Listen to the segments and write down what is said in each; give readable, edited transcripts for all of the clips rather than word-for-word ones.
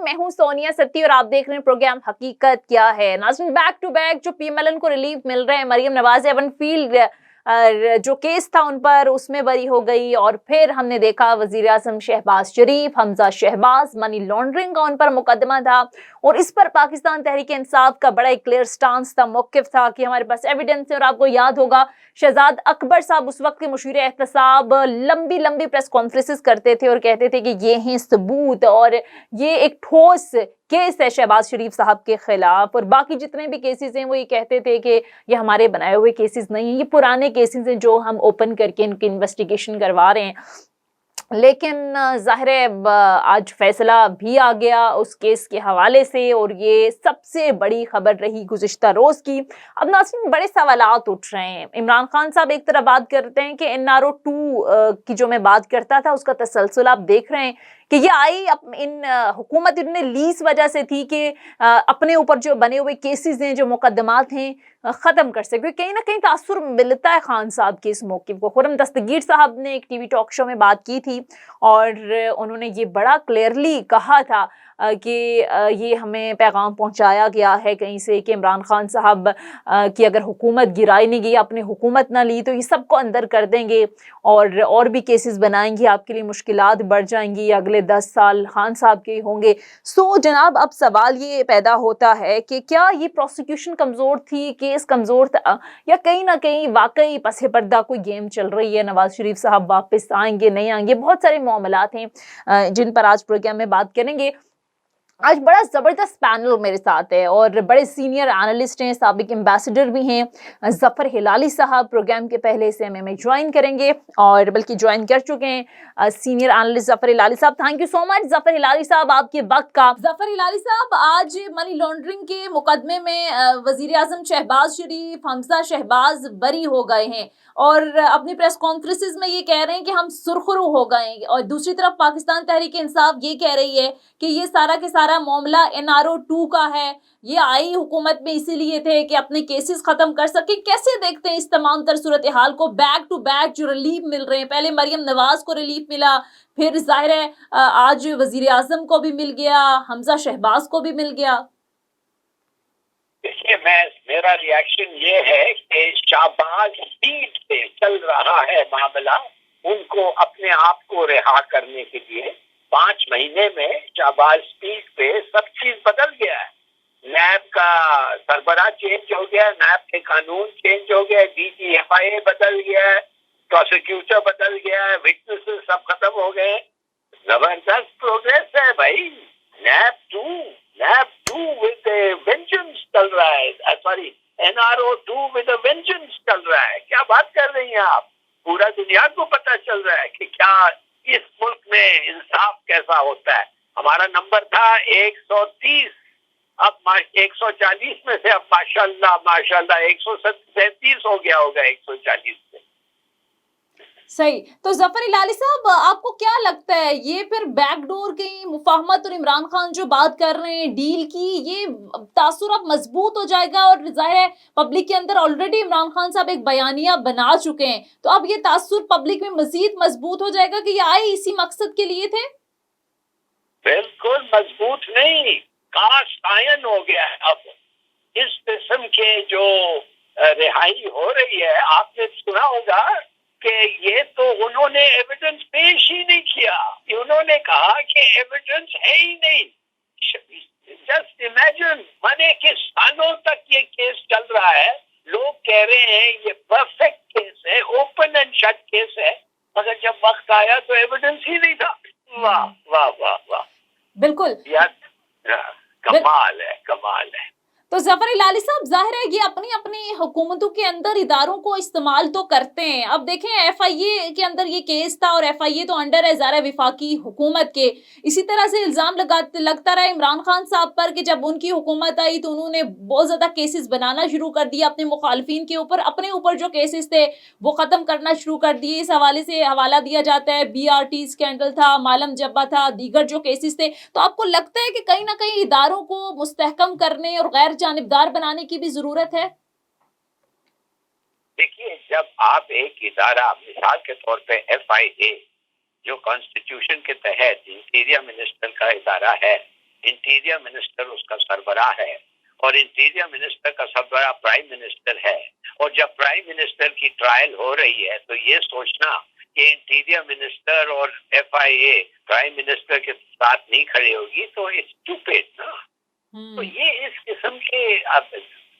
मैं हूं सोनिया सत्ती और आप देख रहे हैं प्रोग्राम हकीकत क्या है। नाज़रीन, बैक टू बैक जो पीएमएलएन को रिलीफ मिल रहे हैं, मरियम नवाज एवन फील्ड जो केस था उन पर, उसमें बरी हो गई। और फिर हमने देखा वजीर आजम शहबाज शरीफ, हमजा शहबाज, मनी लॉन्ड्रिंग का उन पर मुकदमा था। और इस पर पाकिस्तान तहरीक इंसाफ का बड़ा एक क्लियर स्टांस था, मौकिफ था कि हमारे पास एविडेंस है। और आपको याद होगा शहजाद अकबर साहब उस वक्त के मुशीर एहतसाब लंबी लंबी प्रेस कॉन्फ्रेंसेस करते थे और कहते थे कि ये हैं सबूत और ये एक ठोस केस है शहबाज शरीफ साहब के खिलाफ। और बाकी जितने भी केसेस हैं वो ये कहते थे कि ये हमारे बनाए हुए केसेस नहीं हैं, ये पुराने केसेस हैं जो हम ओपन करके इनकी इन्वेस्टिगेशन करवा रहे हैं। लेकिन ज़ाहिर है आज फैसला भी आ गया उस केस के हवाले से, और ये सबसे बड़ी खबर रही गुज़िश्ता रोज़ की। अब नाज़रीन, बड़े सवालात उठ रहे हैं। इमरान खान साहब एक तरह बात करते हैं कि एनआरओ 2 की जो मैं बात करता था उसका तसलसल आप देख रहे हैं कि ये आई इन हुकूमत इतने ली इस वजह से थी कि अपने ऊपर जो बने हुए केसेस हैं, जो मुकदमात हैं, ख़त्म कर सके। कहीं ना कहीं तासुर मिलता है खान साहब के इस मौक़िफ़ को। खुर्रम दस्तगीर साहब ने एक टीवी टॉक शो में बात की थी और उन्होंने ये बड़ा क्लियरली कहा था कि ये हमें पैगाम पहुंचाया गया है कहीं से कि इमरान खान साहब की अगर हुकूमत गिराई नहीं गई, आपने हुकूमत ना ली तो ये सबको अंदर कर देंगे और भी केसेस बनाएंगे, आपके लिए मुश्किलात बढ़ जाएंगी, अगले 10 साल खान साहब के होंगे। सो जनाब, अब सवाल ये पैदा होता है कि क्या ये प्रोसिक्यूशन कमज़ोर थी, केस कमज़ोर था, या कहीं ना कहीं वाकई पसे पर्दा कोई गेम चल रही है, नवाज शरीफ साहब वापस आएंगे नहीं आएंगे। बहुत सारे मामलात हैं जिन पर आज प्रोग्राम में बात करेंगे। आज बड़ा ज़बरदस्त पैनल मेरे साथ है और बड़े सीनियर एनालिस्ट हैं, साबिक एम्बेसडर भी हैं। ज़फ़र हिलाली साहब प्रोग्राम के पहले से हमें ज्वाइन करेंगे और बल्कि ज्वाइन कर चुके हैं सीनियर एनालिस्ट ज़फ़र हिलाली साहब। Thank you so much Zafar Hilali साहब आपके वक्त का। ज़फ़र हिलाली साहब, आज मनी लॉन्ड्रिंग के मुकदमे में वज़ीर आज़म शहबाज शरीफ, हमजा शहबाज बरी हो गए हैं और अपनी प्रेस कॉन्फ्रेंसेस में ये कह रहे हैं कि हम सुरखरू हो गए। और दूसरी तरफ पाकिस्तान तहरीक इंसाफ ये कह रही है कि ये सारा के सारा मामला एनआरओ 2 का है, ये आई हुकूमत में इसीलिए थे कि अपने केसेस खत्म कर सके। कैसे देखते हैं इस तमाम तर सूरत हाल को? बैक टू बैक जो रिलीफ मिल रहे हैं, पहले मरियम नवाज को रिलीफ मिला, फिर जाहिर है आज वजीर आजम को भी मिल गया, हमजा शहबाज को भी मिल गया। देखिए, मेरा रिएक्शन ये है कि शाहबाज स्पीड पे चल रहा है मामला, उनको अपने आप को रिहा करने के लिए 5 महीने में शाहबाज स्पीड पे सब चीज बदल गया है। नैब का सरबराह चेंज हो गया, नैब के कानून चेंज हो गया, DGFIA बदल गया है, प्रोसिक्यूटर बदल गया है, विटनेसेस सब खत्म हो गए। जबरदस्त प्रोग्रेस है भाई। नैब 2 विद वेंजेंस चल रहा है, सॉरी NRO 2 विद वेंजेंस चल रहा है। क्या बात कर रही हैं आप? पूरा दुनिया को पता चल रहा है कि क्या इस मुल्क में इंसाफ कैसा होता है। हमारा नंबर था 130, अब 140 में से अब माशाल्लाह 137 हो गया होगा 140 से। सही। तो ज़फ़र हिलाली साहब, आपको क्या लगता है ये फिर बैकडोर की मुफाहमत और इमरान खान जो बात कर रहे हैं डील की, ये तासुर अब मजबूत हो जाएगा? और जाहिर है पब्लिक के अंदर ऑलरेडी इमरान खान साहब एक बयानिया बना चुके हैं, तो अब ये तासुर पब्लिक में मजीद मजबूत हो जाएगा कि ये आए इसी मकसद के लिए थे? बिल्कुल मजबूत नहीं, कास्ट आयन हो गया है। अब इस किस्म के जो रिहाई हो रही है, आपने सुना होगा कि ये तो उन्होंने एविडेंस पेश ही नहीं किया। उन्होंने कहा कि एविडेंस है ही नहीं। जस्ट इमेजिन, माने कि सालों तक ये केस चल रहा है, लोग कह रहे हैं ये परफेक्ट केस है, ओपन एंड शट केस है, मगर जब वक्त आया तो एविडेंस ही नहीं था। वाह वाह वाह वाह, बिल्कुल यार कमाल है, कमाल है। तो ज़फ़र हिलाली साहब, जाहिर है ये अपनी अपनी हुकूमतों के अंदर इदारों को इस्तेमाल तो करते हैं। अब देखें FIA के अंदर ये केस था और FIA तो अंडर है ज़ाहिर विफाकी हुकूमत के। इसी तरह से इल्ज़ाम लगता रहा इमरान खान साहब पर कि जब उनकी हुकूमत आई तो उन्होंने बहुत ज़्यादा केसेस बनाना शुरू कर दिया अपने मुखालफिन के ऊपर, अपने ऊपर जो केसेस थे वो ख़त्म करना शुरू कर दिए। इस हवाले से हवाला दिया जाता है BRT स्कैंडल था, मालम जब्बा था, दीगर जो केसेस थे। तो आपको लगता है कि कहीं ना कहीं इदारों को मुस्तहकम करने और गैर जानिबदार बनाने की भी जरूरत है? देखिए, जब आप एक इदारा, मिसाल के तौर पे FIA जो कॉन्स्टिट्यूशन के तहत इंटीरियर मिनिस्टर का इदारा है, इंटीरियर मिनिस्टर उसका सरबराह है और इंटीरियर मिनिस्टर का सरबराह प्राइम मिनिस्टर है। और जब प्राइम मिनिस्टर की ट्रायल हो रही है तो ये सोचना कि इंटीरियर मिनिस्टर और FIA प्राइम मिनिस्टर के साथ नहीं खड़े होगी तो इट्स स्टूपिड ना। तो ये इस किस्म के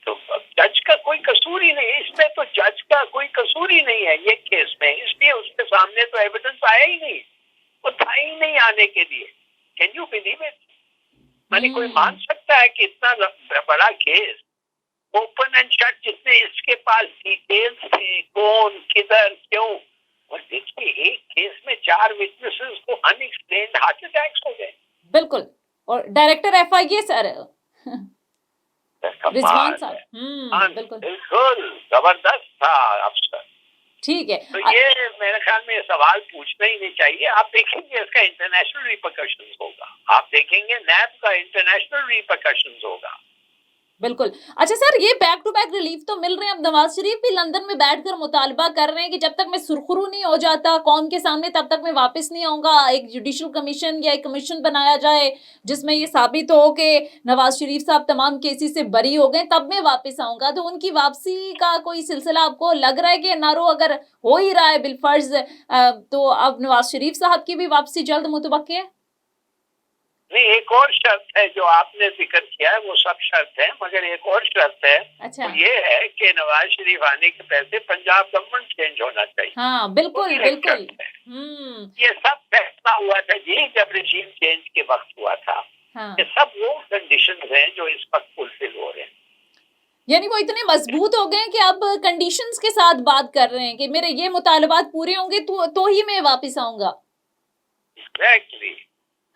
तो जज का कोई कसूर ही नहीं है इसमें, तो जज का कोई कसूर ही नहीं है ये केस में, इसलिए उसके सामने तो एविडेंस आया ही नहीं, वो था ही नहीं आने के लिए। Can you believe it? मैंने कोई मान सकता है कि इतना बड़ा केस ओपन एंड शट, जिसमें इसके पास डिटेल्स थे कौन किधर क्यों, और देखिए एक केस में 4 विटनेसेस को अनएक्सप्लेन्ड हार्ट अटैक्स हो गए। बिल्कुल, और डायरेक्टर FIA सर रिजवान साहब, बिल्कुल जबरदस्त था अफसर। ठीक है। तो ये मेरे ख्याल में सवाल पूछना ही नहीं चाहिए। आप देखेंगे इसका इंटरनेशनल रिपरकशंस होगा, आप देखेंगे नैब का इंटरनेशनल रिपरकशंस होगा। बिल्कुल। अच्छा सर, ये बैक टू बैक रिलीफ तो मिल रहे हैं। अब नवाज शरीफ भी लंदन में बैठकर मुतालबा कर रहे हैं कि जब तक मैं सुरखरू नहीं हो जाता कौम के सामने तब तक मैं वापस नहीं आऊंगा, एक जुडिशल कमीशन या एक कमीशन बनाया जाए जिसमें ये साबित हो कि नवाज शरीफ साहब तमाम केसेस से बरी हो गए, तब मैं वापस आऊंगा। तो उनकी वापसी का कोई सिलसिला आपको लग रहा है कि नारो अगर हो ही रहा है बिलफर्ज, तो अब नवाज शरीफ साहब की भी वापसी जल्द मुतवक्के है? नहीं, एक और शर्त है जो आपने जिक्र किया है, वो सब शर्त है, मगर एक और शर्त है। अच्छा। तो ये है कि नवाज शरीफ आने के पहले पंजाब गवर्नमेंट चेंज होना चाहिए। हाँ बिल्कुल बिल्कुल। ये सब फैसला हुआ था जी जब रिजीम चेंज के वक्त हुआ था। हाँ। ये सब वो कंडीशंस हैं जो इस वक्त फुलफिल हो रहे हैं। यानी वो इतने मजबूत हो गए कि अब कंडीशंस के साथ बात कर रहे हैं कि मेरे ये मुतालबात पूरे होंगे तो ही मैं वापस आऊंगा। एग्जैक्टली।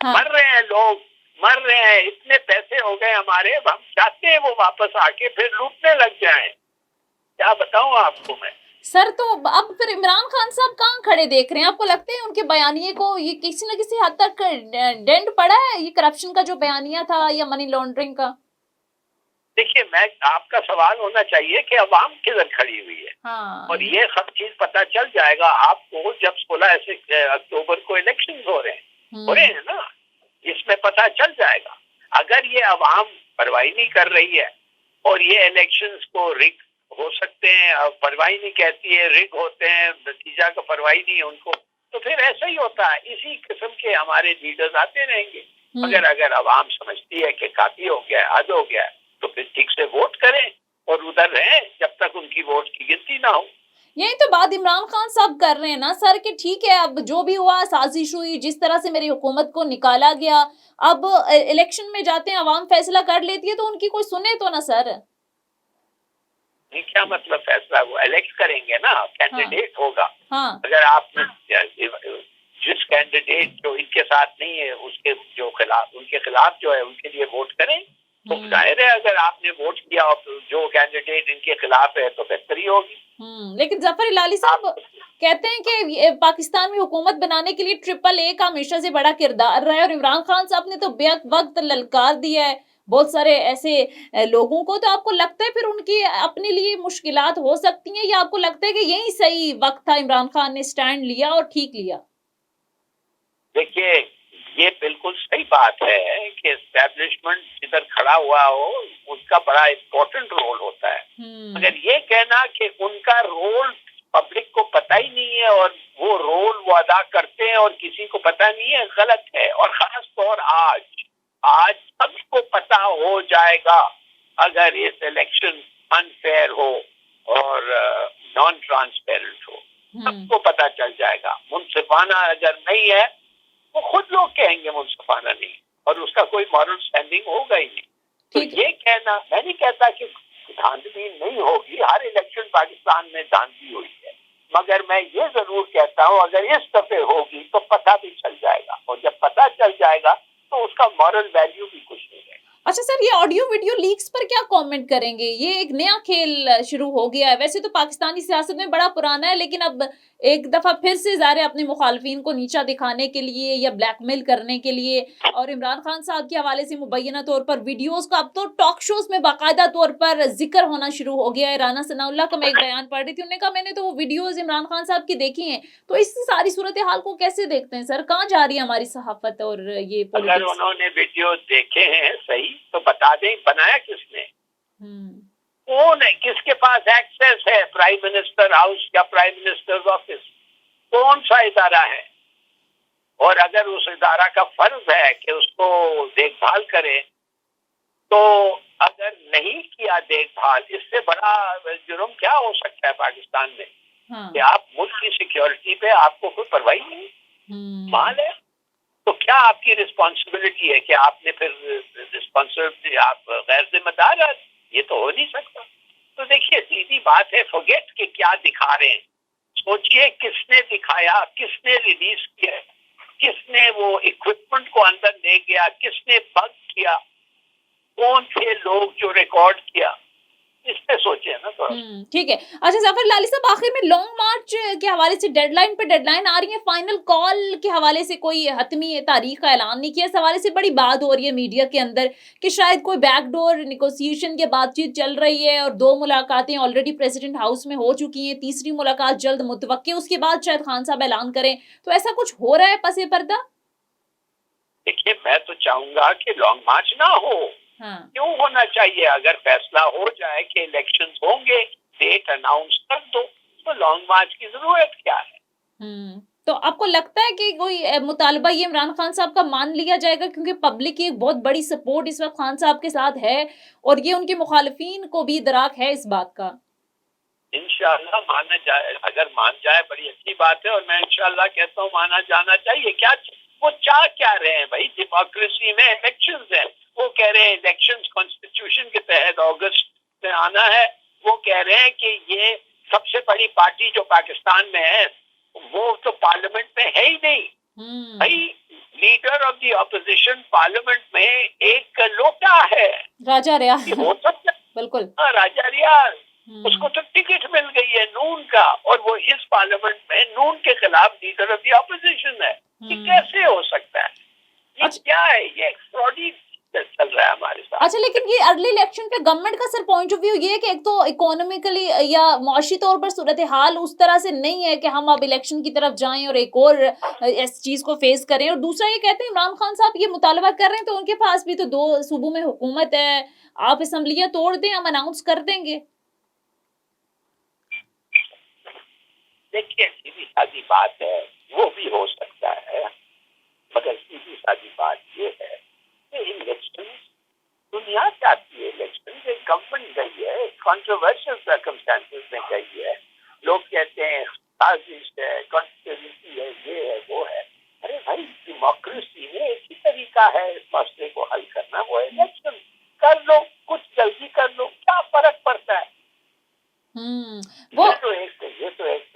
हाँ। मर रहे हैं लोग, मर रहे हैं, इतने पैसे हो गए हमारे, हम चाहते हैं वो वापस आके फिर लूटने लग जाएं। क्या बताऊं आपको मैं। सर तो अब फिर इमरान खान साहब कहाँ खड़े देख रहे हैं? आपको लगता है उनके बयानिए को ये किसी न किसी हद तक डेंट पड़ा है, ये करप्शन का जो बयानिया था या मनी लॉन्ड्रिंग का? देखिए, मैं आपका सवाल होना चाहिए कि अवाम किधर खड़ी हुई है। हाँ। और ये सब चीज पता चल जाएगा आपको जब 16 अक्टूबर को इलेक्शन हो रहे हैं ना, इसमें पता चल जाएगा। अगर ये अवाम परवाही नहीं कर रही है और ये इलेक्शंस को रिग हो सकते हैं, परवाही नहीं कहती है, रिग होते हैं, नतीजा का परवाही नहीं है उनको, तो फिर ऐसा ही होता है। इसी किस्म के हमारे लीडर्स आते रहेंगे। मगर अगर अवाम समझती है कि काफी हो गया है, हद हो गया है, तो फिर ठीक से वोट करें और उधर रहें जब तक उनकी वोट की गिनती ना हो। यही तो बात इमरान खान साहब कर रहे हैं ना सर, कि ठीक है अब जो भी हुआ, साजिश हुई, जिस तरह से मेरी हुकूमत को निकाला गया, अब इलेक्शन में जाते हैं, अवाम फैसला कर लेती है, तो उनकी कोई सुने तो ना सर। नहीं, क्या मतलब फैसला? वो इलेक्ट करेंगे ना, कैंडिडेट होगा। हाँ। अगर आप जिस कैंडिडेट जो इनके साथ नहीं है उसके जो खिलाफ, उनके खिलाफ जो है उनके लिए वोट करें, तो जाहिर है अगर आपने वोट किया और जो कैंडिडेट इनके खिलाफ है तो बेहतरी होगी। लेकिन जफर इलाही साहब कहते हैं कि पाकिस्तान में हुकूमत बनाने के लिए AAA का हमेशा से बड़ा किरदार रहा है, और इमरान खान साहब ने तो बेवक्त ललकार दिया है बहुत सारे ऐसे लोगों को। तो आपको लगता है फिर उनकी अपने लिए मुश्किलात हो सकती हैं, या आपको लगता है कि यही सही वक्त था, इमरान खान ने स्टैंड लिया और ठीक लिया? देखिए, ये बिल्कुल सही बात है कि एस्टैब्लिशमेंट जिधर खड़ा हुआ हो उसका बड़ा इम्पोर्टेंट रोल होता है। मगर ये कहना कि उनका रोल पब्लिक को पता ही नहीं है और वो रोल वो अदा करते हैं और किसी को पता नहीं है, गलत है। और खास तौर आज सबको पता हो जाएगा अगर इस इलेक्शन अनफेयर हो और नॉन ट्रांसपेरेंट हो, सबको पता चल जाएगा। मुनसिफाना अगर नहीं है वो खुद लोग कहेंगे मुनसिफाना नहीं, और उसका कोई मॉरल स्टैंडिंग होगा ही नहीं। तो ये कहना, मैं नहीं कहता कि धांधली नहीं होगी, हर इलेक्शन पाकिस्तान में धांधली हुई है, मगर मैं ये जरूर कहता हूँ अगर इस दफे होगी तो पता भी चल जाएगा, और जब पता चल जाएगा तो उसका मॉरल वैल्यू भी कुछ नहीं रहेगा। अच्छा सर, ये ऑडियो वीडियो लीक्स पर क्या कमेंट करेंगे? ये एक नया खेल शुरू हो गया है। वैसे तो पाकिस्तानी सियासत में बड़ा पुराना है, लेकिन अब एक दफा फिर से ज़ाहिर अपने मुखालफिन को नीचा दिखाने के लिए या ब्लैकमेल करने के लिए, और इमरान खान साहब के हवाले से मुबैना तौर पर वीडियोस का अब तो टॉक शोज में बाकायदा तौर पर जिक्र होना शुरू हो गया है। राना सनाउल्लाह का मैं एक बयान पढ़ रही थी, उन्होंने कहा मैंने तो वो वीडियोस इमरान खान साहब की देखी हैं। तो इस सारी सूरत हाल को कैसे देखते हैं सर? कहाँ जा रही है हमारी सहाफत और ये अगर पॉलिटिक्स? उन्होंने वीडियो देखे हैं सही तो बता दें बनाया किसने, हम्म कौन है, किसके पास एक्सेस है, प्राइम मिनिस्टर हाउस या प्राइम मिनिस्टर ऑफिस, कौन सा इदारा है। और अगर उस इदारा का फर्ज है कि उसको देखभाल करे, तो अगर नहीं किया देखभाल, इससे बड़ा जुर्म क्या हो सकता है पाकिस्तान में? हाँ कि आप मुल्क की सिक्योरिटी पे आपको कोई परवाही नहीं, माल है, तो क्या आपकी रिस्पॉन्सिबिलिटी है कि आपने फिर रिस्पॉन्सिबिलिटी, आप गैर जिम्मेदार है? ये तो हो नहीं सकता। तो देखिए सीधी बात है, फॉरगेट कि क्या दिखा रहे हैं, सोचिए किसने दिखाया, किसने रिलीज किया, किसने वो इक्विपमेंट को अंदर ले गया, किसने बंद किया, कौन थे लोग जो रिकॉर्ड किया, इस पे सोचिए ना थोड़ा। ठीक है। अच्छा जफर लाली साहब, आखिर में लॉन्ग मार्च के हवाले से डेडलाइन पे डेडलाइन आ रही है, फाइनल कॉल के हवाले से कोई हतमी तारीख का ऐलान नहीं किया। इस हवाले से बड़ी बात हो रही है मीडिया के अंदर कि शायद कोई बैकडोर निगोसिएशन की बातचीत चल रही है, और 2 मुलाकातें ऑलरेडी प्रेसिडेंट हाउस में हो चुकी हैं, तीसरी मुलाकात जल्द मुतवक्के, उसके बाद शायद खान साहब ऐलान करें। तो ऐसा कुछ हो रहा है पसे पर्दा? देखिए मैं तो चाहूंगा कि लॉन्ग मार्च ना हो। हाँ क्यों होना चाहिए? अगर फैसला हो जाए कि इलेक्शंस होंगे, डेट अनाउंस कर दो, तो लॉन्ग मार्च की जरूरत क्या है? तो आपको लगता है कि कोई मुतालबा ये इमरान खान साहब का मान लिया जाएगा, क्योंकि पब्लिक की एक बहुत बड़ी सपोर्ट इस वक्त खान साहब के साथ है, और ये उनके मुखालिफिन को भी इदराक है इस बात का? इंशाल्लाह माना जाए, अगर मान जाए बड़ी अच्छी बात है, और मैं इंशाल्लाह कहता हूँ माना जाना चाहिए। क्या वो चाह क्या रहे हैं भाई? डेमोक्रेसी में इलेक्शंस है, वो कह रहे हैं इलेक्शंस कॉन्स्टिट्यूशन के तहत अगस्त में आना है। वो कह रहे हैं कि ये सबसे बड़ी पार्टी जो पाकिस्तान में है वो तो पार्लियामेंट में है ही नहीं भाई। Leader of the opposition parliament में एक लोटा है, राजा रियाज। ये हो सकता है? बिल्कुल। राजा रियाज, उसको तो टिकट मिल गई है नून का, और वो इस पार्लियामेंट में नून के खिलाफ लीडर ऑफ द ऑपोजिशन है। ये कैसे हो सकता है? ये क्या है? ये एक्स्ट्रॉर्डिनरी चल रहा है हमारे साथ। अच्छा, लेकिन ये अर्ली इलेक्शन पे गवर्नमेंट का सर पॉइंट ऑफ व्यू ये है कि एक तो इकोनॉमिकली या मुआशी तौर पर सूरत हाल उस तरह से नहीं है कि हम अब इलेक्शन की तरफ जाएं और एक और इस चीज को फेस करें, और दूसरा ये कहते हैं इमरान खान साहब ये मुतालबा कर रहे हैं, तो उनके पास भी तो 2 सूबों में हुकूमत है, आप असम्बलियां तोड़ दें, हम अनाउंस कर देंगे। देखिए सीधी सादी बात है, वो भी हो सकता है, मगर सीधी सादी बात ये है कि इलेक्शन दुनिया चाहती है। इलेक्शन एक गवर्नमेंट गई है, कॉन्ट्रोवर्शियल सर्कमस्टेंसेस में गई है, लोग कहते हैं साजिश है, कॉन्स्पिरेसी है, ये है वो है। अरे भाई डेमोक्रेसी में एक ही तरीका है इस मसले को हल करना, वो इलेक्शन कर लो, कुछ जल्दी कर लो, क्या फर्क पड़ता है? वो ये तो एक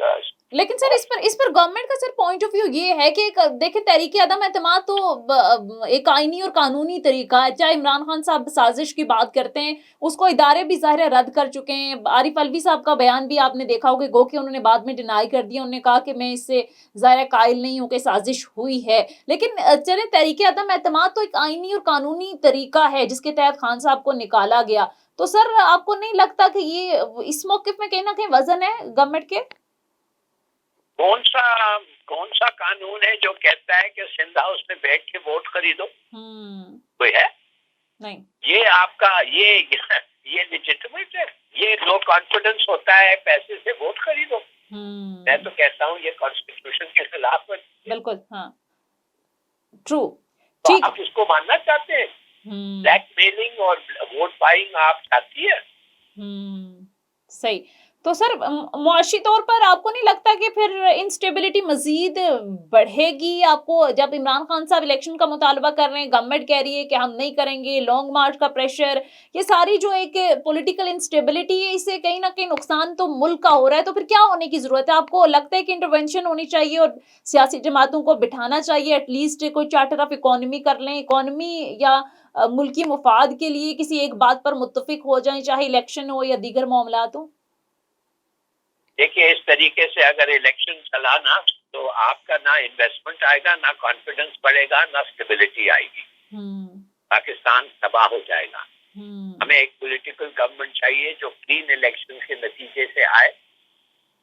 लेकिन सर इस पर गवर्नमेंट का सर पॉइंट ऑफ व्यू ये है कि एक देखिए तहरीक अदम एतमाद तो एक आईनी और कानूनी तरीका है। चाहे इमरान खान साहब साजिश की बात करते हैं, उसको इदारे भी ज़ाहिर है रद्द कर चुके हैं। आरिफ अलवी साहब का बयान भी आपने देखा होगा, गो कि उन्होंने बाद में डिनाई कर दिया, उन्होंने कहा कि मैं इससे ज़ाहिर कायल नहीं हूँ कि साजिश हुई है। लेकिन चले तहरीक अदम एतमाद तो एक आईनी और कानूनी तरीका है जिसके तहत खान साहब को निकाला गया। तो सर आपको नहीं लगता कि ये इस मौक़िफ़ में कहीं ना कहीं वजन है गवर्नमेंट के? कौन सा कानून है जो कहता है कि सिंध हाउस में बैठ के वोट खरीदो? कोई है? नहीं। ये आपका ये लेजिटिमेट है? ये लो कॉन्फिडेंस होता है पैसे से वोट खरीदो? मैं तो कहता हूँ ये कॉन्स्टिट्यूशन के खिलाफ है। बिल्कुल, हाँ, ट्रू। तो आप इसको मानना चाहते हैं? ब्लैकमेलिंग और वोट बाइंग आप चाहती है? सही। तो सर मुआशी तौर पर आपको नहीं लगता कि फिर इंस्टेबिलिटी मजीद बढ़ेगी? आपको जब इमरान खान साहब इलेक्शन का मुतालबा कर रहे हैं, गवर्नमेंट कह रही है कि हम नहीं करेंगे, लॉन्ग मार्च का प्रेशर, ये सारी जो एक पॉलिटिकल इंस्टेबिलिटी है, इससे कहीं ना कहीं नुकसान तो मुल्क का हो रहा है। तो फिर क्या होने की जरूरत है? आपको लगता है कि इंटरवेंशन होनी चाहिए और सियासी जमातों को बिठाना चाहिए, एटलीस्ट कोई चार्टर ऑफ इकोनॉमी कर लें, इकोनॉमी या मुल्की मुफाद के लिए किसी एक बात पर मुत्तफिक हो जाए, चाहे इलेक्शन हो या दीगर मामलात हो? देखिए, इस तरीके से अगर इलेक्शन चला ना, तो आपका ना इन्वेस्टमेंट आएगा, ना कॉन्फिडेंस बढ़ेगा, ना स्टेबिलिटी आएगी। पाकिस्तान तबाह हो जाएगा। हमें एक पॉलिटिकल गवर्नमेंट चाहिए जो क्लीन इलेक्शन के नतीजे से आए।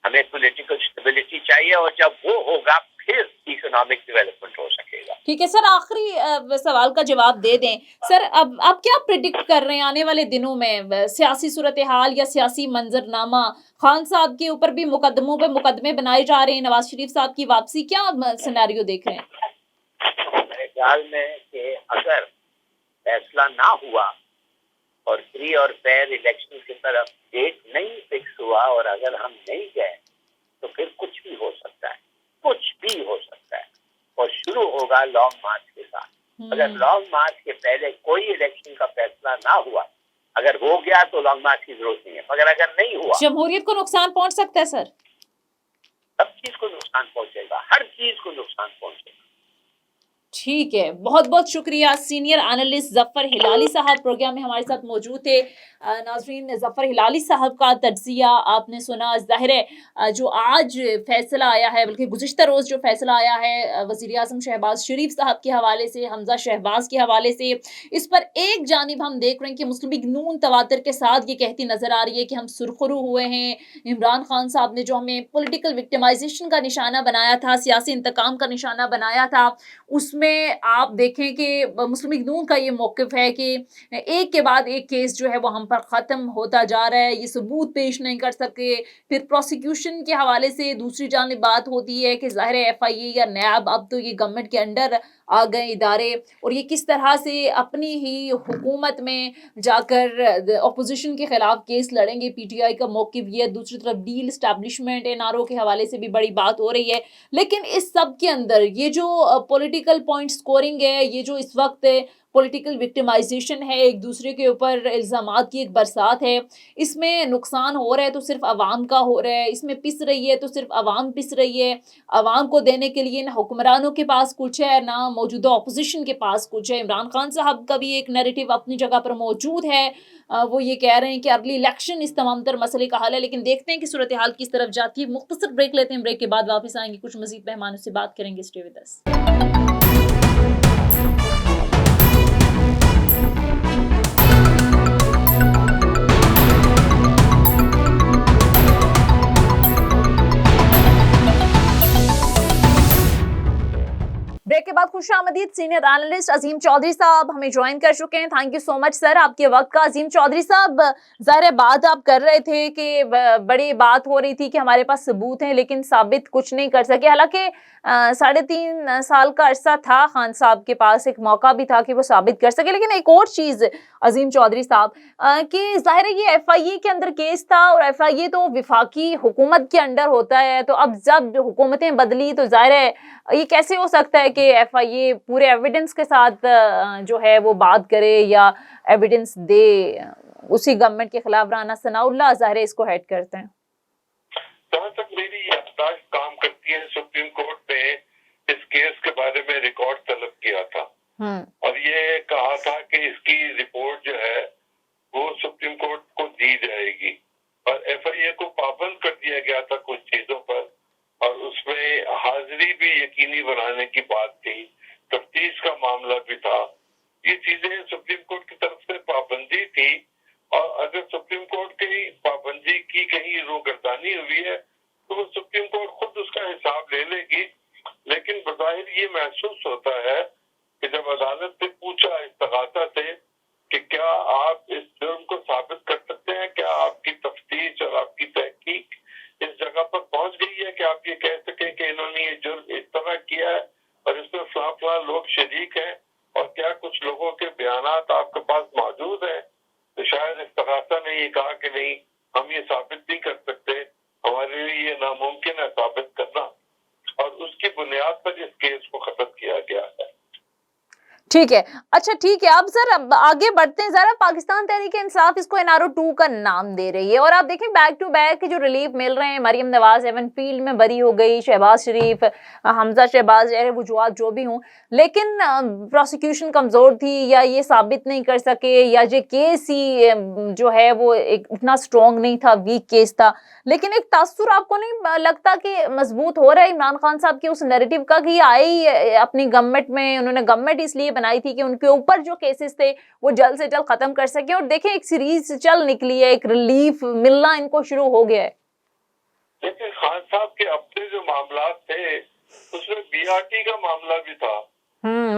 हमें पॉलिटिकल स्टेबिलिटी चाहिए, और जब वो होगा फिर इकोनॉमिक डेवलपमेंट हो सकेगा। ठीक है सर, आखिरी सवाल का जवाब दे दें सर। अब आप क्या प्रिडिक्ट कर रहे हैं आने वाले दिनों में सियासी सूरत हाल या सियासी मंजरनामा? खान साहब के ऊपर भी मुकदमों पे मुकदमे बनाए जा रहे हैं, नवाज शरीफ साहब की वापसी, क्या सिनेरियो देख रहे हैं? मेरे ख्याल में कि अगर फैसला ना हुआ और फ्री और फेयर इलेक्शन की तरफ डेट नहीं फिक्स हुआ, और अगर हम नहीं गए, तो फिर कुछ भी हो सकता है, कुछ भी हो सकता है। और शुरू होगा लॉन्ग मार्च के साथ। अगर लॉन्ग मार्च के पहले कोई इलेक्शन का फैसला ना हुआ, अगर हो गया तो लॉन्ग मार्च की जरूरत नहीं है, मगर अगर नहीं हुआ, जमहूरियत को नुकसान पहुंच सकता है सर। सब चीज को नुकसान पहुंचेगा, हर चीज को नुकसान पहुंचेगा। ठीक है, बहुत बहुत शुक्रिया। सीनियर एनालिस्ट जफर हिलाली साहब प्रोग्राम में हमारे साथ मौजूद थे। नाज़रीन, जफर हिलाली साहब का तज्जिया आपने सुना। ज़ाहिर है जो आज फैसला आया है, बल्कि गुज़िश्ता रोज़ जो फैसला आया है वज़ीर आज़म शहबाज शरीफ साहब के हवाले से, हमजा शहबाज के हवाले से, इस पर एक जानिब हम देख रहे हैं कि मुस्लिम लीग नून तवातर के साथ ये कहती नज़र आ रही है कि हम सुरखरू हुए हैं। इमरान खान साहब ने जो हमें पॉलिटिकल विक्टिमाइजेशन का निशाना बनाया था, सियासी इंतकाम का निशाना बनाया था, उसमें आप देखें कि मुस्लिम लीग नून का ये मौक़िफ़ है कि एक के बाद एक केस जो है वो हम पर ख़त्म होता जा रहा है, ये सबूत पेश नहीं कर सके। फिर प्रोसिक्यूशन के हवाले से दूसरी जानिब बात होती है कि ज़ाहिर है FIA या नैब अब तो ये गवर्नमेंट के अंडर आ गए इदारे, और ये किस तरह से अपनी ही हुकूमत में जाकर अपोजिशन के खिलाफ केस लड़ेंगे। PTI का मौक़िफ़ ये, दूसरी तरफ डील एस्टैब्लिशमेंट NRO के हवाले से भी बड़ी बात हो रही है। लेकिन इस सब के अंदर ये जो पॉलिटिकल पॉइंट स्कोरिंग है, ये जो इस वक्त पॉलिटिकल विक्टिमाइजेशन है, एक दूसरे के ऊपर इल्ज़ामात की एक बरसात है, इसमें नुकसान हो रहा है तो सिर्फ आवाम का हो रहा है, इसमें पिस रही है तो सिर्फ आवाम पिस रही है। आवाम को देने के लिए ना हुक्मरानों के पास कुछ है, ना मौजूदा अपोजिशन के पास कुछ है। इमरान खान साहब का भी एक नैरेटिव अपनी जगह पर मौजूद है, वो ये कह रहे हैं कि अर्ली इलेक्शन इस तमाम तर मसले का हल है। लेकिन देखते हैं कि सूरत हाल किस तरफ जाती है। मुख्तसर ब्रेक लेते हैं, ब्रेक के बाद वापस आएंगे, कुछ मजीद मेहमानों से बात करेंगे। Stay with us. ब्रेक के बाद खुशामदीद। सीनियर एनालिस्ट अजीम चौधरी साहब हमें ज्वाइन कर चुके हैं। Thank you so much sir आपके वक्त का। अजीम चौधरी साहब, ज़ाहिर बात आप कर रहे थे कि बड़ी बात हो रही थी कि हमारे पास सबूत हैं, लेकिन साबित कुछ नहीं कर सके। हालांकि 3.5 साल का अरसा था खान साहब के पास, एक मौका भी था कि वो साबित कर सके। लेकिन एक और चीज़ अजीम चौधरी साहब कि ज़ाहिर है ये FIA के अंदर केस था, और FIA तो विफाकी हुकूमत के अंडर होता है। तो अब जब हुकूमतें बदली तो ज़ाहिर है ये कैसे हो सकता है कि FIA पूरे एविडेंस के साथ जो है वो बात करे या एविडेंस दे। उसी गवर्नमेंट के खिलाफ राना सनाउल्लाह ज़ाहिर है इसको हेड करते हैं। जहाँ तक मेरी याददाश्त काम करती है, सुप्रीम कोर्ट ने इस केस के बारे में रिकॉर्ड तलब किया था और ये कहा था कि इसकी रिपोर्ट जो है वो सुप्रीम कोर्ट को दी जाएगी, और FIA को पाबंद कर दिया गया था कुछ चीजों पर, और उसमें हाजिरी भी यकीनी बनाने की बात थी, तफ्तीश का मामला भी था। ये चीजें सुप्रीम कोर्ट की तरफ से पाबंदी थी, और अगर सुप्रीम कोर्ट की पाबंदी की कहीं रोगर्दानी हुई है तो वो सुप्रीम कोर्ट खुद उसका हिसाब ले लेगी। लेकिन बज़ाहिर ये महसूस होता है कि जब अदालत से पूछा इस्तगासा से कि क्या आप इस जुर्म को साबित कर सकते हैं, क्या आपकी तफ्तीश और आपकी तहकीक इस जगह पर पहुंच गई है कि आप ये कह सकें कि इन्होंने ये जुर्म इस तरह किया है और इसमें फला लोग शरीक हैं, और क्या कुछ लोगों के बयानात आपके पास मौजूद हैं। तो शायद इस्तगासा ने ये कहा कि नहीं, हम ये साबित नहीं कर सकते, हमारे लिए ये नामुमकिन है साबित करना, और उसकी बुनियाद पर इस केस को खत्म किया गया है। ठीक है, अच्छा ठीक है। अब सर अब आगे बढ़ते हैं जरा। पाकिस्तान तहरीक इंसाफ इसको एनआरओ 2 का नाम दे रही है और आप देखें बैक टू बैक जो रिलीफ मिल रहे हैं। मरियम नवाज एवनफील्ड में बरी हो गई, शहबाज शरीफ, हमजा शहबाज वजूहत जो भी हों, लेकिन प्रोसिक्यूशन कमजोर थी या ये साबित नहीं कर सके या ये केस ही जो है वो इतना स्ट्रॉन्ग नहीं था, वीक केस था। लेकिन एक तासुर आपको नहीं लगता कि मजबूत हो रहा है इमरान खान साहब के उस नैरेटिव का कि ये आई अपनी गवर्नमेंट में, उन्होंने गवर्नमेंट इसलिए बनाई थी कि उनके ऊपर जो केसेस थे वो जल्द से जल्द खत्म कर सके। और देखें एक सीरीज चल निकली है, एक रिलीफ मिलना इनको शुरू हो गया है। लेकिन खान साहब के अपने जो मामला थे उसमें बीआरटी का मामला भी था,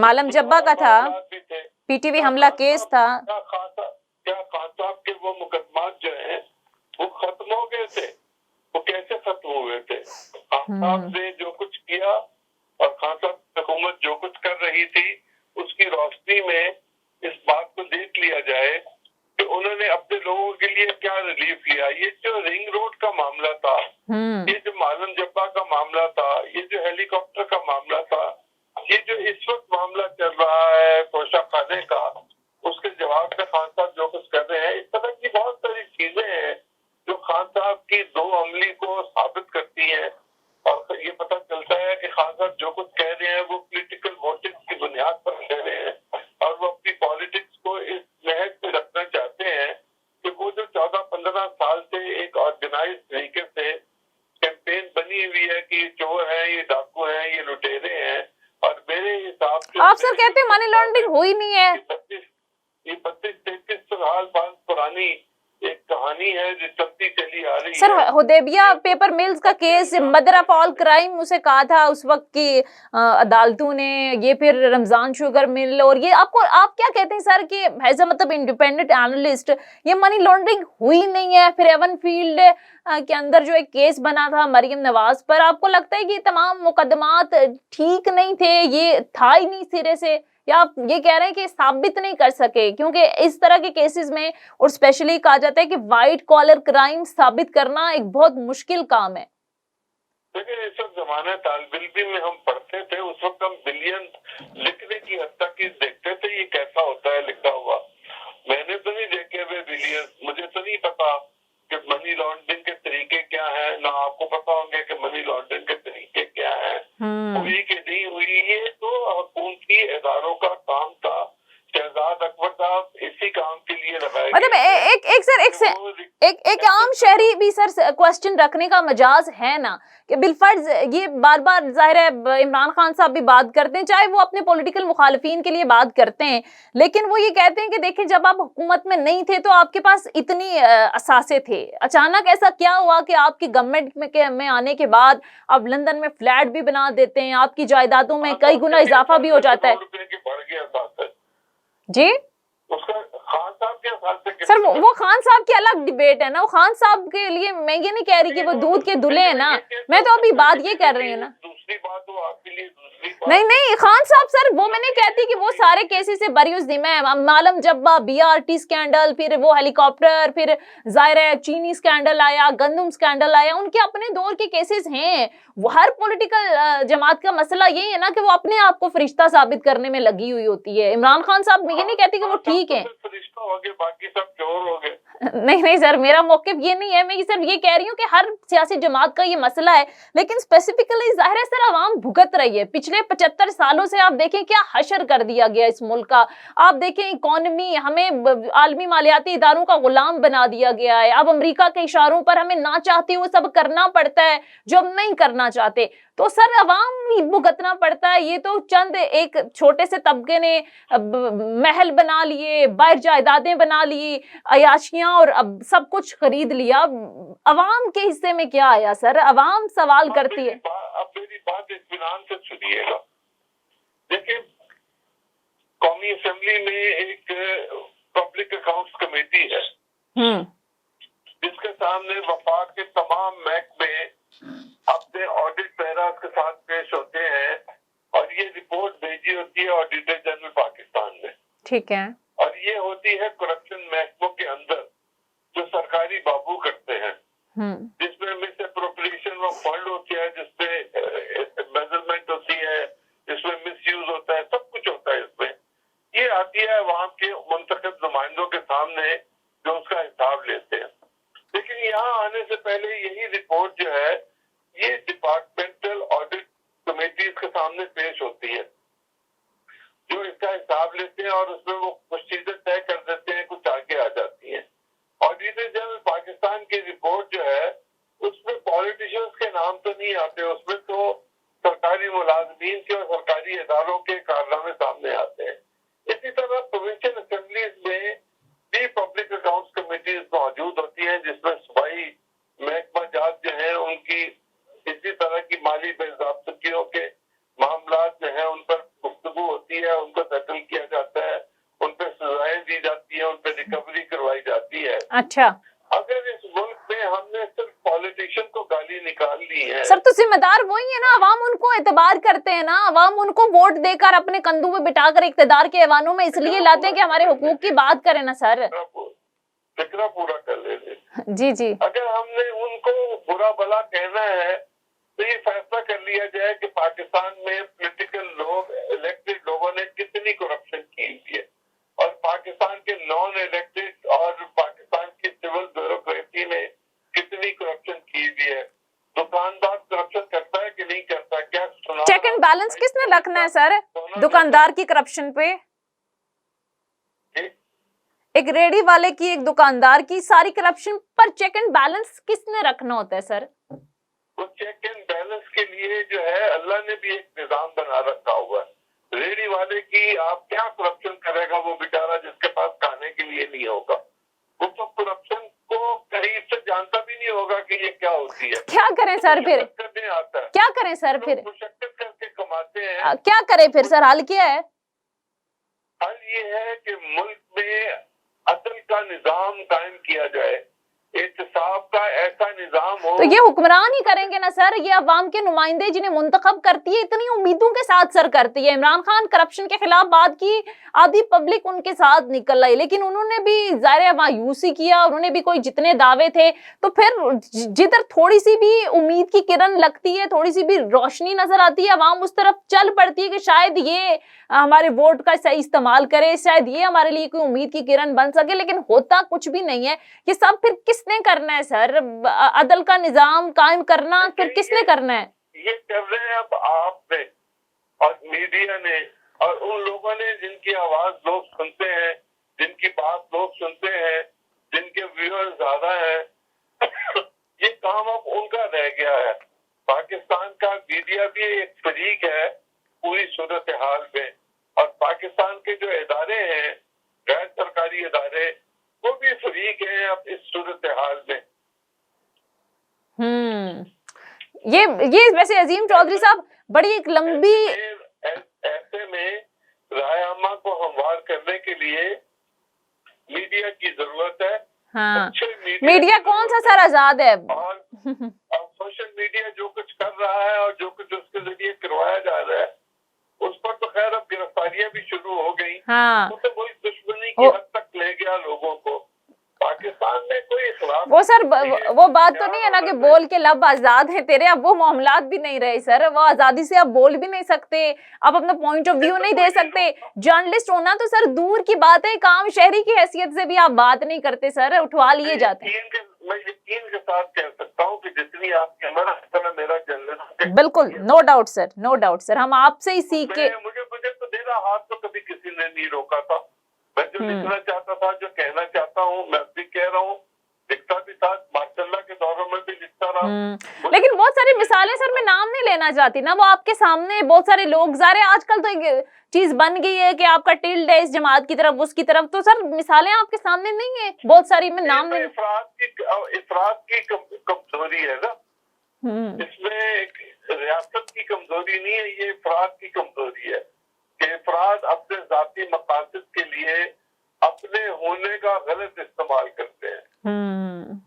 मालम जब्बा का था, पीटीवी हमला केस था। क्या खान साहब के वो मुकदमात जो है वो खत्म हो गए थे? वो कैसे खत्म हुए थे? खान साहब ने जो कुछ किया और खान साहब की हुकूमत जो कुछ कर रही थी उसकी रोशनी में इस बात को देख लिया जाए कि उन्होंने अपने लोगों के लिए क्या रिलीफ लिया। ये जो रिंग रोड का मामला था, ये जो मालम जब्बा का मामला था, ये जो हेलीकॉप्टर का मामला था, ये जो इस वक्त मामला चल रहा है तोशा खाने का, उसके जवाब में खान साहब जो कुछ कर रहे हैं, इस तरह की बहुत सारी चीजें हैं जो खान साहब की दो अमली को साबित करती हैं। और ये पता चलता है कि खान साहब जो कुछ कह रहे हैं वो पॉलिटिकल मोटिव की बुनियाद पर कह रहे हैं और वो अपनी पॉलिटिक्स को इस महज में रखना चाहते हैं कि वो जो 14-15 साल से एक ऑर्गेनाइज तरीके से कैंपेन बनी हुई है कि ये चोर है, ये डाकू है, ये लुटेरे हैं, और मेरे हिसाब से आप सर कहते हैं मनी लॉन्ड्रिंग हुई नहीं है। ये 32-33 साल पुरानी एक कहानी है जो चलती चली आ रही सर है। हुदैबिया पेपर मिल्स का case, mother of all crime उसे कहा था उस वक्त की अदालतों ने, ये फिर रमजान शुगर मिल, और ये आपको आप क्या कहते हैं सर कि एज अ मतलब इंडिपेंडेंट एनालिस्ट ये मनी लॉन्ड्रिंग हुई नहीं है? फिर एवनफील्ड के अंदर जो एक केस बना था मरियम नवाज पर, आपको लगता है कि तमाम मुकदमात ठीक नहीं थे, ये था ही नहीं सिरे से, या आप ये कह रहे हैं कि साबित नहीं कर सके? क्योंकि इस तरह के केसेस में और स्पेशली कहा जाता है कि व्हाइट कॉलर क्राइम साबित करना एक बहुत मुश्किल काम है। लेकिन इस वक्त जमाने तालिब में हम पढ़ते थे, उस वक्त हम बिलियन लिखने की हद तक ही देखते थे, ये कैसा होता है लिखा हुआ। मैंने तो नहीं देखे हुए बिलियन, मुझे तो नहीं पता कि मनी लॉन्ड्रिंग के तरीके क्या है, ना आपको पता होंगे कि मनी लॉन्ड्रिंग के तरीके क्या है, हुई कि नहीं हुई। ये तो हुकूमती इदारों का काम था। शहजाद अकबर साहब इसी काम के लिए लगाए, मतलब एक आम शहरी भी सर क्वेश्चन रखने का मजाज है ना कि बिलफर्ज ये बार बार जाहिर है इमरान खान साहब भी बात करते हैं, चाहे वो अपने पॉलिटिकल मुखालिफिन के लिए बात करते हैं, लेकिन वो ये कहते हैं कि देखिए जब आप हुकूमत में नहीं थे तो आपके पास इतनी असासे थे, अचानक ऐसा क्या हुआ कि आपकी गवर्नमेंट में आने के बाद अब लंदन में फ्लैट भी बना देते हैं, आपकी जायदादों में कई गुना इजाफा भी हो जाता है। जी उसका खान साहब के सर वो खान साहब की अलग डिबेट है ना, वो खान साहब के लिए मैं ये नहीं कह रही कि वो दूध के दूल्हे हैं ना, मैं तो अभी बात ये कर रही हूँ ना। दूसरी बात वो आपके लिए दूसरी बात नहीं खान साहब सर वो मैं नहीं कहती कि वो सारे केसेस से बरी जिम्मे है। मालम जब्बा, बीआरटी स्कैंडल, फिर वो हेलीकॉप्टर, फिर जाहिर है चीनी स्कैंडल आया, गंदम स्कैंडल आया, उनके अपने दौर के केसेस हैं। वो हर पॉलिटिकल जमात का मसला यही है ना कि वो अपने आप को फरिश्ता साबित करने में लगी हुई होती है। इमरान खान साहब मैं ये नहीं कहती कि वो ठीक है, बाकी सब चोर हो गए। नहीं सर मेरा मौक़िफ़ ये नहीं है, मैं सिर्फ ये कह रही हूँ कि हर सियासी जमात का ये मसला है, लेकिन स्पेसिफिकली जाहिर है सर आवाम भुगत रही है। पिछले 75 सालों से आप देखें क्या हशर कर दिया गया इस मुल्क का। आप देखें इकोनॉमी, हमें आलमी मालियाती इदारों का गुलाम बना दिया गया है। अब अमेरिका के इशारों पर हमें ना चाहते हुए सब करना पड़ता है जो हम नहीं करना चाहते, तो सर अवाम ही भुगतना पड़ता है। ये तो चंद एक छोटे से तबके ने महल बना लिए, बाहर जायदादें बना ली, अयाशियां और अब सब कुछ खरीद लिया। अवाम के हिस्से में क्या आया सर? अवाम सवाल करती है। अब मेरी बात इत्मीनान से सुनिएगा। देखिए कौमी असेंबली में एक पब्लिक अकाउंट्स कमेटी है जिसके सामने वफाक के तमाम महकमे अपने ऑडिट पैराज के साथ पेश होते हैं और ये रिपोर्ट भेजी होती है ऑडिटर जनरल पाकिस्तान में। ठीक है। और ये होती है करप्शन महकमों के अंदर जो सरकारी बाबू करते जिसमें मिस अप्रोप्रिएशन ऑफ फंड होती है, जिसमें मेजरमेंट होती है, जिसमें मिस यूज होता है, सब कुछ होता है इसमें। ये आती है वहां के मुंतखब नुमाइंदों के सामने जो उसका हिसाब लेते हैं। लेकिन यहाँ आने से पहले यही रिपोर्ट जो है ये डिपार्टमेंटल ऑडिट कमेटीज के सामने पेश होती है, जो इसका हिसाब लेते हैं और उसमें वो कुछ चीजें तय कर देते हैं, कुछ आगे आ जाती हैं। ऑडिटर जनरल पाकिस्तान की रिपोर्ट जो है उसमें पॉलिटिशियंस के नाम तो नहीं आते, उसमें तो सरकारी मुलाजमीन के और सरकारी इदारों के कारनामे सामने आते हैं। इसी तरह प्रोविंशियल असेंबलीज में भी पब्लिक अकाउंट्स कमेटीज मौजूद होती हैं, जिसमें सूबाई महकमा जात जो है उनकी इसी तरह की माली बेज़ाब्तगियों के मामला जो है उन पर गुफ्तगू होती है, उनको सेटल किया जाता है, उन पर सजाएं दी जाती है, उन पर रिकवरी करवाई जाती है। अच्छा, अगर इस मुल्क में हमने सिर्फ पॉलिटिशियन को गाली निकाल दी है सर तो जिम्मेदार वही है ना, अवाम उनको एतबार करते हैं ना, अवाम उनको वोट देकर अपने कंधों में बिठाकर इख्तिदार के ऐवानों में इसलिए लाते हैं कि हमारे हुकूक की बात करें ना सर। फिक्रा पूरा कर लेते। जी जी, अगर हमने उनको बुरा भला कहना है तो ये फैसला कर लिया जाए कि पाकिस्तान में पॉलिटिकल लोग, इलेक्टेड लोगों ने कितनी करप्शन की हुई है और पाकिस्तान के नॉन इलेक्टेड और पाकिस्तान की सिविल ब्यूरोक्रेसी ने कितनी करप्शन की हुई है। दुकानदार करप्शन करता है कि नहीं करता? क्या सुना? चेक एंड बैलेंस किसने रखना है सर दुकानदार की करप्शन पे? एक रेडी वाले की, एक दुकानदार की सारी करप्शन पर चेक एंड बैलेंस किसने रखना होता है सर? वो चेक एंड बैलेंस के लिए जो है अल्लाह ने भी एक निजाम बना रखा हुआ है। रेडी वाले की आप क्या करप्शन करेगा वो बेचारा, जिसके पास खाने के लिए नहीं होगा, वो तो करप्शन को करीब से जानता भी नहीं होगा कि ये क्या होती है। क्या करें सर फिर? करने आता है, क्या करें सर फिर? मुशक्कत करके कमाते हैं। क्या करें फिर सर? हल क्या है? हल ये है कि मुल्क में अदल का निजाम कायम किया जाए, एहतसाब का ऐसा निजाम हो। तो ये हुक्मरान ही करेंगे ना सर, ये अवाम के नुमाइंदे जिन्हें मुंतखब करती है इतनी उम्मीदों के साथ सर करती है। इमरान खान करप्शन के खिलाफ बात की, आधी पब्लिक उनके साथ निकल आई, लेकिन उन्होंने भी ज़ाहिर मायूसी किया, उन्होंने भी कोई जितने दावे थे, तो फिर जिधर थोड़ी सी भी उम्मीद की किरण लगती है, थोड़ी सी भी रोशनी नजर आती है, अवाम उस तरफ चल पड़ती है कि शायद ये हमारे वोट का सही इस्तेमाल करे, शायद ये हमारे लिए कोई उम्मीद की किरण बन सके। लेकिन होता कुछ भी नहीं है। ये सब फिर किसने करना है सर? अदल का निजाम कायम करना फिर किसने करना है? ये कर रहे हैं अब आपने और मीडिया ने और उन लोगों ने जिनकी आवाज लोग सुनते हैं, जिनकी बात लोग सुनते हैं, जिनके व्यूअर्स ज्यादा है। ये काम अब उनका रह गया है। पाकिस्तान का मीडिया भी एक फरीक है पूरी सूरत हाल में, और पाकिस्तान के जो इदारे हैं, गैर सरकारी इदारे, वो भी फरीक हैं अब इस सूरत हाल में। ये वैसे अजीम चौधरी साहब बड़ी एक लंबी ऐसे में राय आमा को हमवार करने के लिए मीडिया की जरूरत है। हाँ, अच्छे मीडिया कौन सा सर आजाद है? और सोशल मीडिया जो कुछ कर रहा है और जो कुछ उसके जरिए करवाया जा रहा है, उस पर तो खैर अब गिरफ्तारियां भी शुरू हो गई। हाँ, तो वही दुश्मनी की हद तक ले गया लोगों को। पाकिस्तान में कोई खिलाफ वो सर वो बात तो नहीं है ना कि बोल के लब आजाद है तेरे, अब वो मामलात भी नहीं रहे सर। वो आजादी से आप बोल भी नहीं सकते, आप अपना पॉइंट ऑफ व्यू नहीं दे सकते। जर्नलिस्ट होना तो सर दूर की बात है, काम शहरी की हैसियत से भी आप बात नहीं करते सर, उठवा लिए जाते हैं। मैं यकीन के साथ कह सकता हूँ कि जितनी आपकी मेरा जर्नलिस्ट, बिल्कुल, no doubt sir, no doubt sir, हम आपसे ही सीख के। मुझे तो मेरा हाथ तो कभी किसी ने नहीं रोका था। मैं जो लिखना चाहता था, जो कहना चाहता हूँ, मैं भी कह रहा हूँ, लिखता भी था, माशाल्लाह के दौरों में भी लिखता रहा। लेकिन बहुत सारी मिसालें सर, मैं नाम नहीं लेना चाहती ना, वो आपके सामने बहुत सारे लोग ज़ाहिर है आजकल तो एक चीज बन गई है कि आपका टिल्ड है इस जमात की तरफ उसकी तरफ, तो सर मिसालें आपके सामने नहीं है बहुत सारी, मैं नाम नहीं। इफरात की कमजोरी है ना, इसमें रियासत की कमजोरी नहीं है, ये इफरात की कमजोरी है कि अफराद अपने जाती मकासद के लिए अपने होने का गलत इस्तेमाल करते हैं।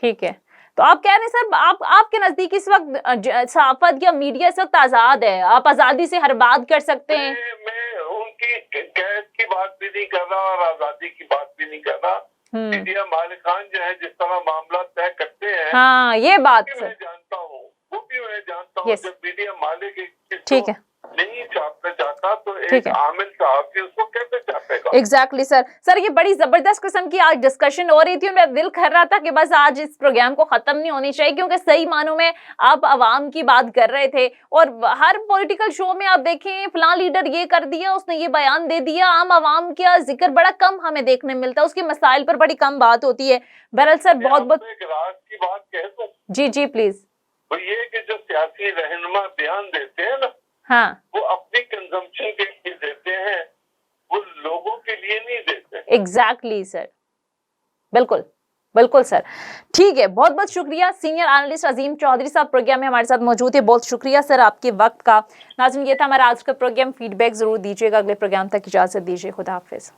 ठीक है, तो आप कह रहे हैं सर आपके नजदीक इस वक्त सहाफत या मीडिया इस वक्त आजाद है, आप आजादी से हर बात कर सकते हैं। मैं उनकी कैद की बात भी नहीं कर रहा और आजादी की बात भी नहीं कर रहा। मीडिया मालिकान जो है जिस तरह मामला तय करते हैं, हाँ ये बात मैं सर, जानता हूँ, वो भी मैं जानता हूँ। Yes. जब मीडिया मालिक एक चीज ठीक को है, नहीं छापना चाहता तो ठीक एक है। आमिल साहब उसको कैसे छापेगा? एग्जैक्टली सर ये बड़ी जबरदस्त किस्म की आज डिस्कशन हो रही थी और मेरा दिल कर रहा था कि बस आज इस प्रोग्राम को खत्म नहीं होनी चाहिए, क्योंकि सही मानों में आप आवाम की बात कर रहे थे और हर पॉलिटिकल शो में आप देखें फलां लीडर ये कर दिया, उसने ये बयान दे दिया, आम आवाम का जिक्र बड़ा कम हमें देखने मिलता है, उसके मसाइल पर बड़ी कम बात होती है। बहरहाल सर बहुत बहुत एक राज की बात कह दूं? जी प्लीज। तो ये कि जो सियासी रहनुमा बयान देते हैं ना, हाँ वो अपनी कंजम्पशन के लिए देते हैं, वो लोगों के लिए नहीं देते। एग्जैक्टली सर, बिल्कुल बिल्कुल सर। ठीक है, बहुत बहुत शुक्रिया सीनियर एनालिस्ट अजीम चौधरी साहब प्रोग्राम में हमारे साथ मौजूद है। बहुत शुक्रिया सर आपके वक्त का। नाज़रीन ये था हमारा आज का प्रोग्राम, फीडबैक जरूर दीजिएगा। अगले प्रोग्राम तक इजाजत दीजिए, खुदा हाफिज।